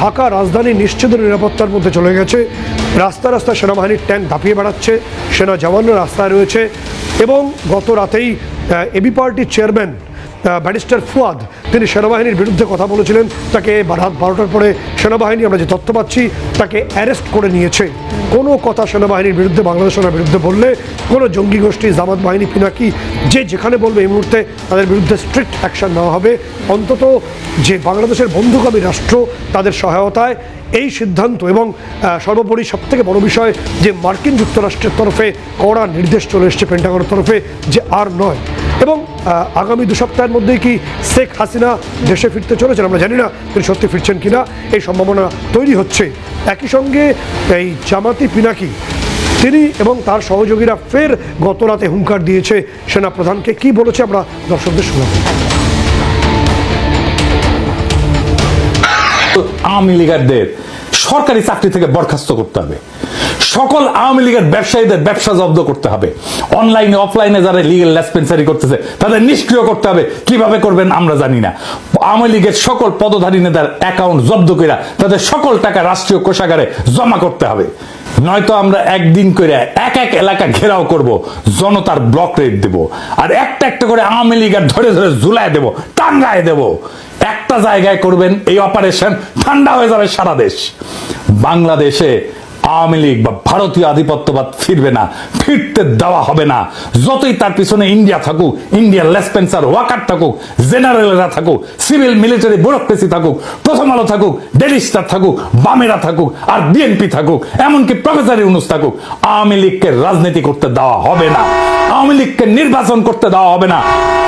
ঢাকা রাজধানী নিশ্চিত নিরাপত্তার মধ্যে চলে গেছে। রাস্তা রাস্তা সেনাবাহিনীর ট্যাঙ্ক দাপিয়ে বেড়াচ্ছে, সেনা জওয়ানরা রাস্তায় রয়েছে। এবং গত রাতেই এবি পার্টির চেয়ারম্যান ব্যারিস্টার ফুয়াদ তিনি সেনাবাহিনীর বিরুদ্ধে কথা বলেছিলেন। তাকে রাত 12টার পরে সেনাবাহিনী, আমরা যে তথ্য পাচ্ছি, তাকে অ্যারেস্ট করে নিয়েছে। কোনো কথা সেনাবাহিনীর বিরুদ্ধে, বাংলাদেশ সেনার বিরুদ্ধে বললে কোনো জঙ্গি গোষ্ঠী, জামাত বাহিনী, পিনাকি, যে যেখানে বলবে এই মুহূর্তে তাদের বিরুদ্ধে স্ট্রিক্ট অ্যাকশন নেওয়া হবে। অন্তত যে বাংলাদেশের বন্ধুকামী রাষ্ট্র তাদের সহায়তায় এই সিদ্ধান্ত, এবং সর্বোপরি সবথেকে বড় বিষয় যে মার্কিন যুক্তরাষ্ট্রের তরফে কড়া নির্দেশ চলে এসছে পেন্টাগনের তরফে যে আর নয়। এবং আগামী 2 সপ্তাহের মধ্যেই কি শেখ হাসিনা দেশে ফিরতে চলেছেন, আমরা জানি না তিনি সত্যি ফিরছেন কিনা, এই সম্ভাবনা তৈরি হচ্ছে। একই সঙ্গে এই জামাতি পিনাকি তিনি এবং তার সহযোগীরা ফের গত রাতে হুঙ্কার দিয়েছে সেনাপ্রধানকে। কি বলেছে আমরা দর্শকদের শোনাবো। আওয়ামী লীগারদের সরকারি চাকরি থেকে বরখাস্ত করতে হবে, সকল আওয়ামী লীগের ব্যবসায়ীদের ব্যবসা জব্দ করতে হবে, অনলাইনে অফলাইনে যারা লিগ্যাল লেসপেন্সারি করতেছে তাদের নিষ্ক্রিয় করতে হবে। কিভাবে করবেন আমরা জানি না। আওয়ামী লীগের সকল পদধারী নেতার অ্যাকাউন্ট জব্দ করে তাদের সকল টাকা রাষ্ট্রীয় কোষাগারে জমা করতে হবে। নয়তো আমরা একদিন করে এক এক এলাকা ঘেরাও করব, জনতার ব্লক রেট দেব, আর একটা একটা করে আওয়ামী লীগের ধরে ধরে ঝুলায় দেব, টাঙ্গায় দেব। একটা জায়গায় করবেন এই অপারেশন, ঠান্ডা হয়ে যাবে সারা দেশ। বাংলাদেশে আওয়ামী লীগ বা ভারতীয় আধিপত্যবাদ ফিরবে না, ফিরতে দেওয়া হবে না। যতই তার পিছনে ইন্ডিয়া থাকুক, ইন্ডিয়ান লেসপেন্সার ওয়াকার থাকুক, জেনারেলরা থাকুক, সিভিল মিলিটারি ব্যুরোক্রেসি থাকুক, প্রথম আলো থাকুক, ডেইলি স্টার থাকুক, বামেরা থাকুক, আর বিএনপি থাকুক, এমনকি প্রফেসর ইউনূস থাকুক, আওয়ামী লীগকে রাজনীতি করতে দেওয়া হবে না, আওয়ামী লীগকে নির্বাচন করতে দেওয়া হবে না।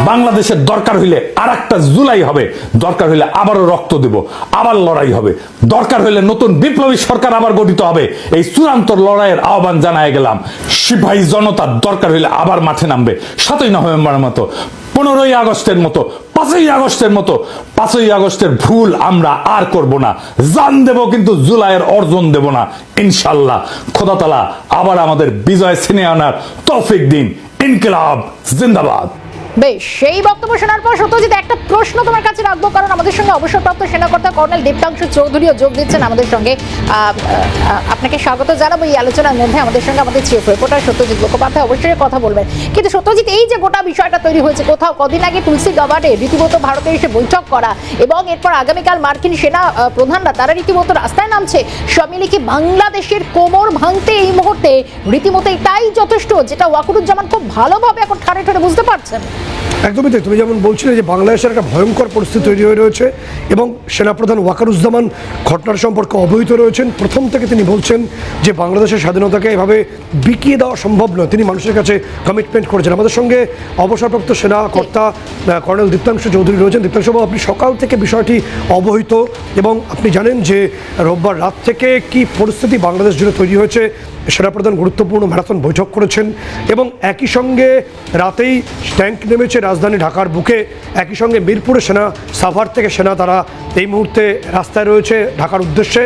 বাংলাদেশের দরকার হইলে আর একটা জুলাই হবে, দরকার হইলে আবারও রক্ত দেব, আবার লড়াই হবে, দরকার হইলে নতুন বিপ্লবী সরকার আবার গঠিত হবে। এই চূড়ান্ত লড়াইয়ের আহ্বান জানায় গেলাম। সিপাহী জনতার দরকার হইলে আবার মাঠে নামবে 7ই নভেম্বরের মতো, 15ই আগস্টের মতো, 5ই আগস্টের মতো। 5ই আগস্টের ভুল আমরা আর করব না, জান দেব কিন্তু জুলাইয়ের অর্জন দেব না ইনশাল্লাহ। খোদা তাআলা আবার আমাদের বিজয় ছিনিয়ে আনার তৌফিক দিন। ইনকিলাব জিন্দাবাদ। বেশ, সেই বক্তব্য শোনার পর সত্যজিৎ একটা প্রশ্ন তোমার কাছে রাখবো, কারণ আমাদের সঙ্গে অবসরপ্রাপ্ত সেনাকর্তা কর্নেল দীপ্তাংশু চৌধুরীও যোগ দিচ্ছেন আমাদের সঙ্গে। আপনাকে স্বাগত জানাবো এই আলোচনার মধ্যে। আমাদের সঙ্গে আমাদের চিফ রিপোর্টার সত্যজিৎ মুখোপাধ্যায় অবশ্যই কথা বলবেন। কিন্তু সত্যজিৎ, এই যে গোটা বিষয়টা তৈরি হয়েছে, কোথাও কদিন আগে তুলসী গাবার্ডে রীতিমতো ভারতে এসে বৈঠক করা, এবং এরপর আগামীকাল মার্কিন সেনা প্রধানরা তারা রীতিমতো রাস্তায় নামছে, সব মিলে কি বাংলাদেশের কোমর ভাঙতে এই মুহূর্তে রীতিমতো এটাই যথেষ্ট, যেটা ওয়াকুরুজ্জামান খুব ভালোভাবে এখন ঠাড়ে ঠাড়ে বুঝতে পারছেন? একদমই তাই। তুমি যেমন বলছিলে যে বাংলাদেশের একটা ভয়ঙ্কর পরিস্থিতি তৈরি হয়ে রয়েছে, এবং সেনাপ্রধান ওয়াকারুজ্জামান ঘটনার সম্পর্কে অবহিত রয়েছেন। প্রথম থেকে তিনি বলছেন যে বাংলাদেশের স্বাধীনতাকে এভাবে বিকিয়ে দেওয়া সম্ভব নয়। তিনি মানুষের কাছে কমিটমেন্ট করেছেন। আমাদের সঙ্গে অবসরপ্রাপ্ত সেনা কর্তা কর্নেল দীপ্তাংশু চৌধুরী রয়েছেন। দীপ্তাংশুবাবু, আপনি সকাল থেকে বিষয়টি অবহিত, এবং আপনি জানেন যে রোববার রাত থেকে কি পরিস্থিতি বাংলাদেশ জুড়ে তৈরি হয়েছে। সেনাপ্রধান গুরুত্বপূর্ণ ম্যারাথন বৈঠক করেছেন, এবং একই সঙ্গে রাতেই ট্যাঙ্ক নেমেছে রাজধানী ঢাকার বুকে। একই সঙ্গে মিরপুরে সেনা সাভার থেকে সেনা তারা এই মুহূর্তে রাস্তায় রয়েছে ঢাকার উদ্দেশ্যে।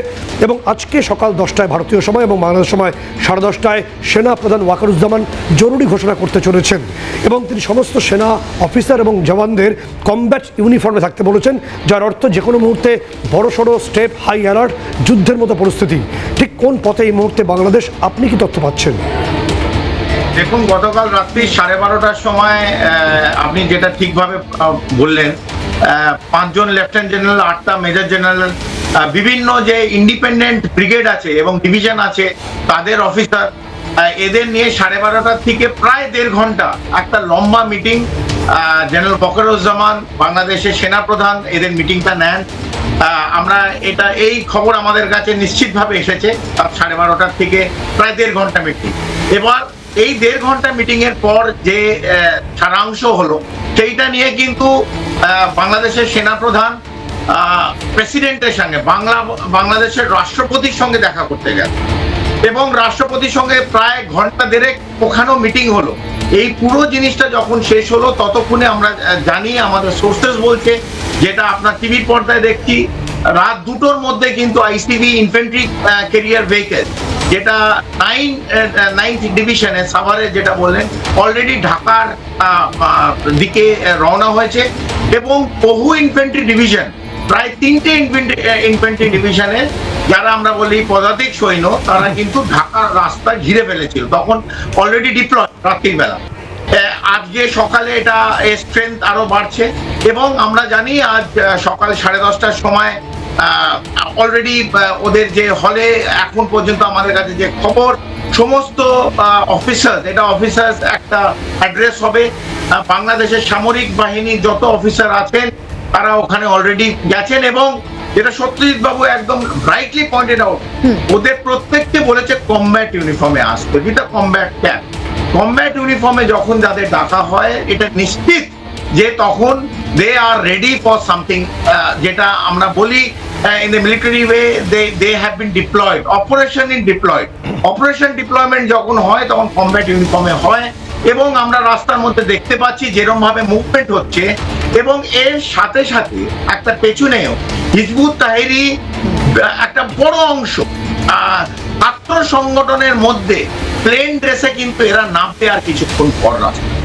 এবং আজকে সকাল 10টায় ভারতীয় সময় এবং বাংলাদেশ সময় 10:30টায় সেনা প্রধান ওয়াকারুজ্জামান জরুরি ঘোষণা করতে চলেছেন, এবং তিনি সমস্ত সেনা অফিসার এবং জওয়ানদের কমব্যাট ইউনিফর্মে থাকতে বলেছেন, যার অর্থ যে কোনো মুহূর্তে বড়সড় স্টেপ, হাই অ্যালার্ট, যুদ্ধের মতো পরিস্থিতি। ঠিক কোন পথে এই মুহূর্তে বাংলাদেশ, আপনি কি তথ্য পাচ্ছেন? দেখুন, গতকাল রাত্রি 12:30টার সময় আপনি যেটা ঠিকভাবে বললেন, 5 জন লেফটেন্যান্ট জেনারেল, 8টা মেজর জেনারেল, বিভিন্ন যে ইন্ডিপেন্ডেন্ট ব্রিগেড আছে এবং ডিভিশন আছে তাদের অফিসার, এদের নিয়ে 12:30টার থেকে প্রায় 1.5 ঘন্টা একটা লম্বা মিটিং জেনারেল ওয়াকারুজ্জামান, বাংলাদেশের সেনাপ্রধান, এদের মিটিংটা নেন। আমরা এই খবর আমাদের কাছে নিশ্চিতভাবে এসেছে। 12:30টার থেকে প্রায় 1.5 ঘন্টা মিটিং। এবার এই 1.5 ঘন্টা মিটিং এর পর যে সারাংশ হলো, সেইটা নিয়ে কিন্তু বাংলাদেশের সেনাপ্রধান প্রেসিডেন্টের সঙ্গে, বাংলাদেশের রাষ্ট্রপতির সঙ্গে দেখা করতে গেল, এবং রাষ্ট্রপতির সঙ্গে প্রায় ঘন্টা 1.5 ওখানেও মিটিং হলো। এই পুরো জিনিসটা যখন শেষ হলো, ততক্ষণে আমরা জানি, আমাদের সোর্সেস বলছে, যেটা আপনার টিভির পর্দায় দেখছি, রাত 2টোর মধ্যে কিন্তু আইসিবি ইনফ্যান্ট্রি ক্যারিয়ার ভেহিকেল, যেটা 9th ডিভিশনে সাভারে, যেটা বললেন, অলরেডি ঢাকার দিকে রওনা হয়েছে, এবং বহু ইনফ্যান্ট্রি ডিভিশন প্রায় 3টে ইনফেন্ট্রি ডিভিশনের যারা আমরা বলি পদাতিক সৈন্য, তারা কিন্তু ঢাকার রাস্তা ঘিরে ফেলেছিল, তখন অলরেডি ডিপ্লয় রাত্রির বেলা। আজকে সকালে এটা স্ট্রেংথ আরো বাড়ছে এবং আমরা জানি আজ সকাল 10:30টার সময় অলরেডি ওদের যে হলে এখন পর্যন্ত আমাদের কাছে যে খবর, সমস্ত অফিসার, এটা অফিসার একটা অ্যাড্রেস হবে, বাংলাদেশের সামরিক বাহিনীর যত অফিসার আছেন তারা ওখানে অলরেডি গেছেন এবং যেটা সত্যজিৎ বাবু একদম রাইটলি পয়েন্টেড আউট, ওদের প্রত্যেককে বলেছে কমব্যাট ইউনিফর্মে আসতে, যেটা কমব্যাট ক্যাম্প। কমব্যাট ইউনিফর্মে যখন যাদের ডাকা হয় এটা নিশ্চিত যে তখন দে আর রেডি ফর সামথিং, যেটা আমরা বলি in the military way they have been deployed, operation deployment যখন হয় তখন কমব্যাট ইউনিফর্মে হয় এবং আমরা রাস্তার মধ্যে দেখতে পাচ্ছি যেরকম ভাবে মুভমেন্ট হচ্ছে এবং এর সাথে সাথে একটা পেছনেও হিজবুত তাহরিরি একটা বড় অংশ ছাত্র সংগঠনের মধ্যে প্লেন ড্রেসে কিন্তু এরা নামতে আর কিছুক্ষণ পর রাস্তা